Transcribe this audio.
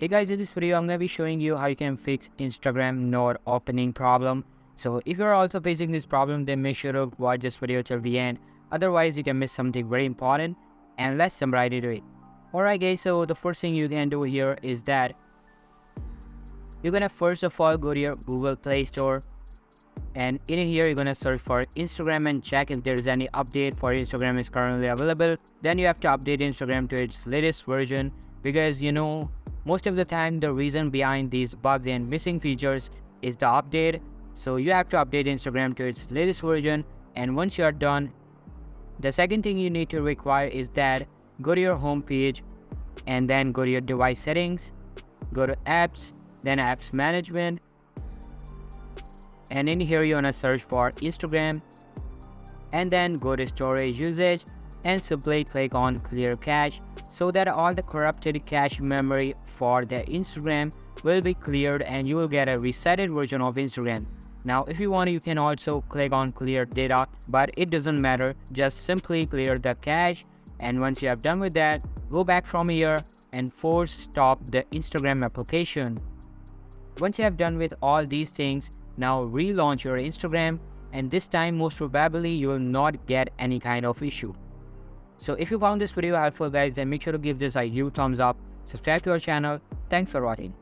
Hey guys, in this video I'm going to be showing you how you can fix Instagram not opening problem. So if you're also facing this problem, then make sure to watch this video till the end. Otherwise you can miss something very important, and let's jump right into it. Alright guys, so the first thing you can do here is that you're going to first of all go to your Google Play Store, and in here you're going to search for Instagram and check if there's any update for Instagram is currently available. Then you have to update Instagram to its latest version, because most of the time the reason behind these bugs and missing features is the update. So you have to update Instagram to its latest version, and once you are done, the second thing you need to require is that go to your home page and then go to your device settings, go to apps, then apps management, and in here you want to search for Instagram, and then go to storage usage and simply click on clear cache, so that all the corrupted cache memory for the Instagram will be cleared and you will get a resetted version of Instagram. Now if you want, you can also click on clear data, but it doesn't matter, just simply clear the cache. And once you have done with that, go back from here and force stop the Instagram application. Once you have done with all these things, now relaunch your Instagram, and this time most probably you will not get any kind of issue. So if you found this video helpful guys, then make sure to give this a huge thumbs up, subscribe to our channel. Thanks for watching.